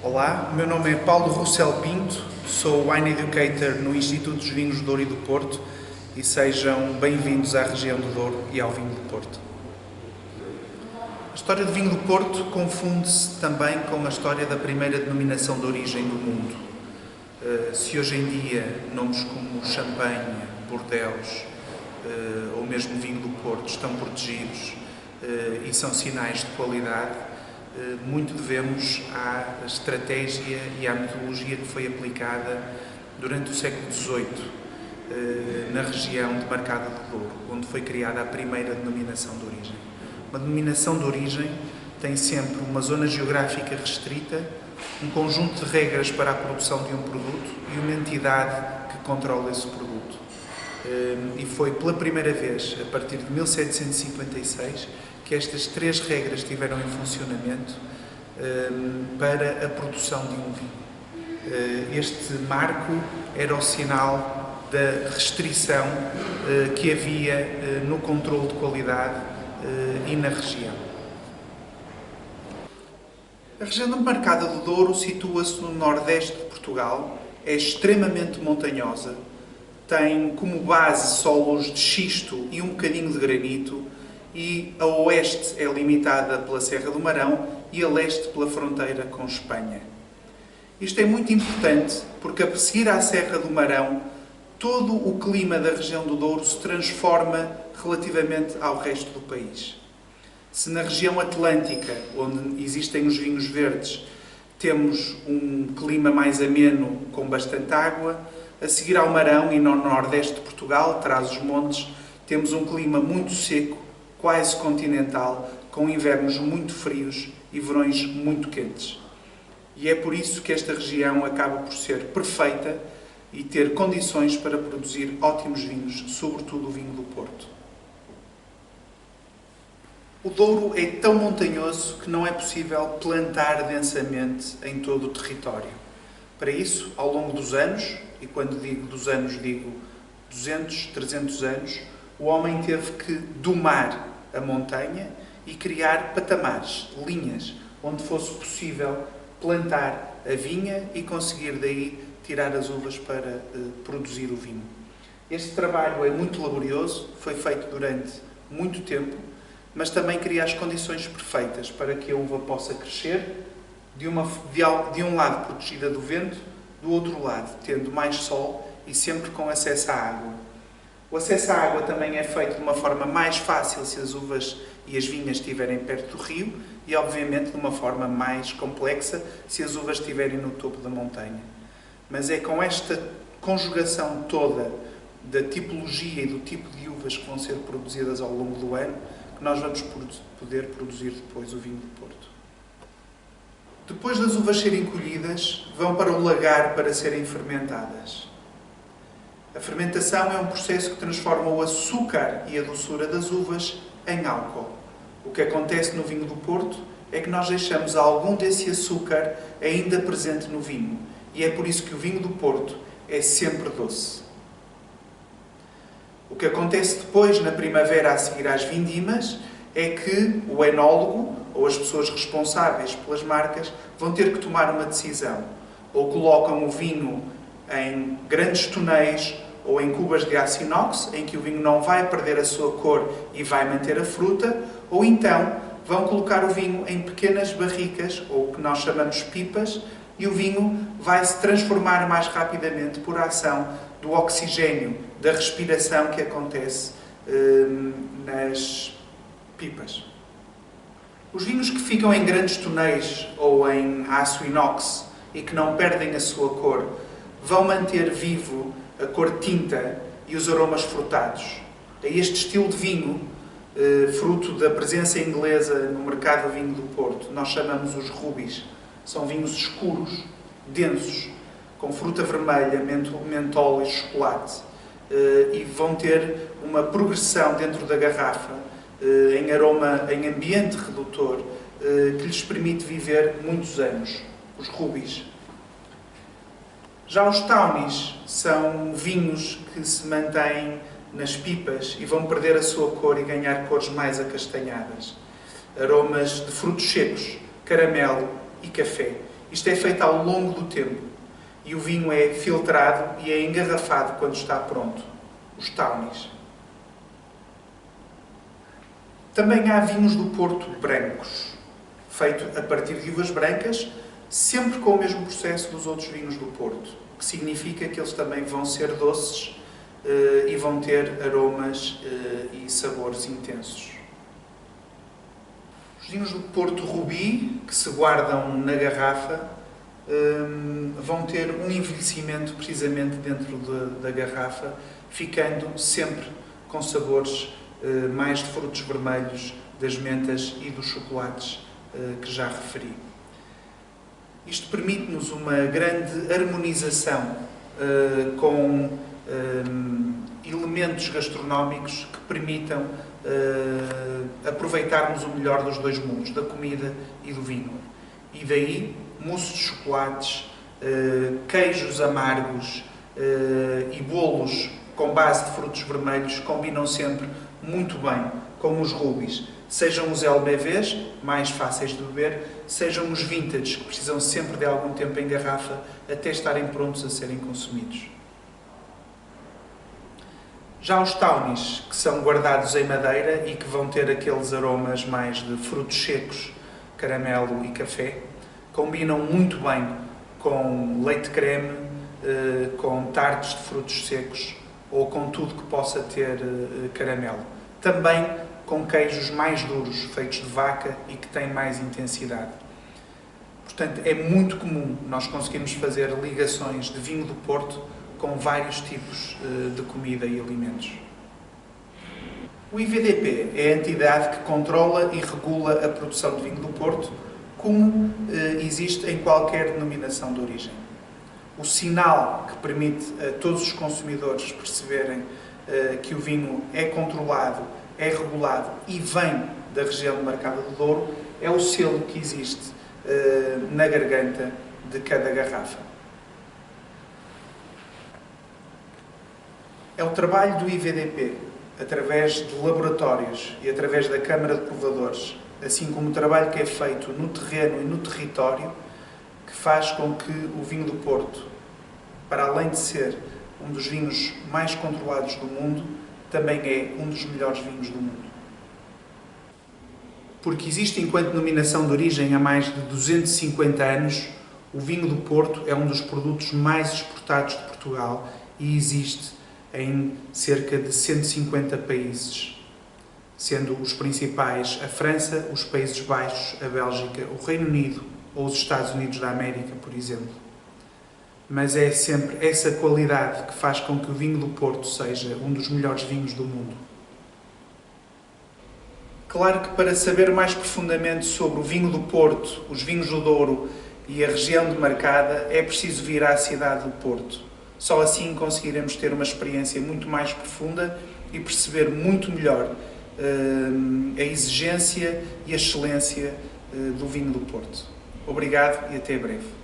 Olá, o meu nome é Paulo Rossel Pinto, sou Wine Educator no Instituto dos Vinhos do Douro e do Porto e sejam bem-vindos à região do Douro e ao vinho do Porto. A história do vinho do Porto confunde-se também com a história da primeira denominação de origem do mundo. Se hoje em dia nomes como Champagne, Bordeaux ou mesmo vinho do Porto estão protegidos e são sinais de qualidade, muito devemos à estratégia e à metodologia que foi aplicada durante o século XVIII na região de Marcada do Douro, onde foi criada a primeira denominação de origem. Uma denominação de origem tem sempre uma zona geográfica restrita, um conjunto de regras para a produção de um produto e uma entidade que controla esse produto. E foi pela primeira vez, a partir de 1756, que estas três regras estiveram em funcionamento para a produção de um vinho. Este marco era o sinal da restrição que havia no controle de qualidade e na região. A região da Marcada do Douro situa-se no nordeste de Portugal, é extremamente montanhosa, tem como base solos de xisto e um bocadinho de granito, e a oeste é limitada pela Serra do Marão e a leste pela fronteira com Espanha. Isto é muito importante porque, a seguir à Serra do Marão, todo o clima da região do Douro se transforma relativamente ao resto do país. Se na região atlântica, onde existem os vinhos verdes, temos um clima mais ameno com bastante água, a seguir ao Marão e no nordeste de Portugal, Trás-os-Montes, temos um clima muito seco, quase continental, com invernos muito frios e verões muito quentes. E é por isso que esta região acaba por ser perfeita e ter condições para produzir ótimos vinhos, sobretudo o vinho do Porto. O Douro é tão montanhoso que não é possível plantar densamente em todo o território. Para isso, ao longo dos anos, e quando digo dos anos digo 200, 300 anos, o homem teve que domar a montanha e criar patamares, linhas, onde fosse possível plantar a vinha e conseguir daí tirar as uvas para produzir o vinho. Este trabalho é muito laborioso, foi feito durante muito tempo, mas também cria as condições perfeitas para que a uva possa crescer, de um lado protegida do vento, do outro lado tendo mais sol e sempre com acesso à água. O acesso à água também é feito de uma forma mais fácil se as uvas e as vinhas estiverem perto do rio e, obviamente, de uma forma mais complexa se as uvas estiverem no topo da montanha. Mas é com esta conjugação toda da tipologia e do tipo de uvas que vão ser produzidas ao longo do ano que nós vamos poder produzir depois o vinho do Porto. Depois das uvas serem colhidas, vão para o lagar para serem fermentadas. A fermentação é um processo que transforma o açúcar e a doçura das uvas em álcool. O que acontece no vinho do Porto é que nós deixamos algum desse açúcar ainda presente no vinho. E é por isso que o vinho do Porto é sempre doce. O que acontece depois, na primavera, a seguir às vindimas, é que o enólogo, ou as pessoas responsáveis pelas marcas, vão ter que tomar uma decisão. Ou colocam o vinho em grandes tonéis ou em cubas de aço inox, em que o vinho não vai perder a sua cor e vai manter a fruta, ou então vão colocar o vinho em pequenas barricas, ou o que nós chamamos pipas, e o vinho vai se transformar mais rapidamente por ação do oxigênio, da respiração que acontece nas pipas. Os vinhos que ficam em grandes tonéis ou em aço inox e que não perdem a sua cor vão manter vivo a cor tinta e os aromas frutados. É este estilo de vinho, fruto da presença inglesa no mercado do vinho do Porto, nós chamamos os rubies. São vinhos escuros, densos, com fruta vermelha, mentol e chocolate. E vão ter uma progressão dentro da garrafa, em aroma, em ambiente redutor, que lhes permite viver muitos anos. Os rubies. Já os tawnies são vinhos que se mantêm nas pipas e vão perder a sua cor e ganhar cores mais acastanhadas. Aromas de frutos secos, caramelo e café. Isto é feito ao longo do tempo e o vinho é filtrado e é engarrafado quando está pronto, os tawnies. Também há vinhos do Porto brancos, feito a partir de uvas brancas, sempre com o mesmo processo dos outros vinhos do Porto, que significa que eles também vão ser doces e vão ter aromas e sabores intensos. Os vinhos do Porto Rubi, que se guardam na garrafa, vão ter um envelhecimento precisamente dentro da garrafa, ficando sempre com sabores mais de frutos vermelhos, das mentas e dos chocolates que já referi. Isto permite-nos uma grande harmonização com elementos gastronómicos que permitam aproveitarmos o melhor dos dois mundos, da comida e do vinho. E daí, mousse de chocolates, queijos amargos e bolos com base de frutos vermelhos combinam sempre muito bem com os rubis. Sejam os LBVs, mais fáceis de beber, sejam os vintage, que precisam sempre de algum tempo em garrafa até estarem prontos a serem consumidos. Já os tawnies, que são guardados em madeira e que vão ter aqueles aromas mais de frutos secos, caramelo e café, combinam muito bem com leite creme, com tartes de frutos secos ou com tudo que possa ter caramelo. Também com queijos mais duros, feitos de vaca e que têm mais intensidade. Portanto, é muito comum nós conseguirmos fazer ligações de vinho do Porto com vários tipos de comida e alimentos. O IVDP é a entidade que controla e regula a produção de vinho do Porto, como existe em qualquer denominação de origem. O sinal que permite a todos os consumidores perceberem que o vinho é controlado, é regulado e vem da região demarcada do Douro é o selo que existe na garganta de cada garrafa. É o trabalho do IVDP, através de laboratórios e através da Câmara de Provadores, assim como o trabalho que é feito no terreno e no território, que faz com que o vinho do Porto, para além de ser um dos vinhos mais controlados do mundo, também é um dos melhores vinhos do mundo. Porque existe enquanto denominação de origem há mais de 250 anos, o vinho do Porto é um dos produtos mais exportados de Portugal e existe em cerca de 150 países, sendo os principais a França, os Países Baixos, a Bélgica, o Reino Unido ou os Estados Unidos da América, por exemplo. Mas é sempre essa qualidade que faz com que o vinho do Porto seja um dos melhores vinhos do mundo. Claro que para saber mais profundamente sobre o vinho do Porto, os vinhos do Douro e a região demarcada, é preciso vir à cidade do Porto. Só assim conseguiremos ter uma experiência muito mais profunda e perceber muito melhor a exigência e a excelência do vinho do Porto. Obrigado e até breve.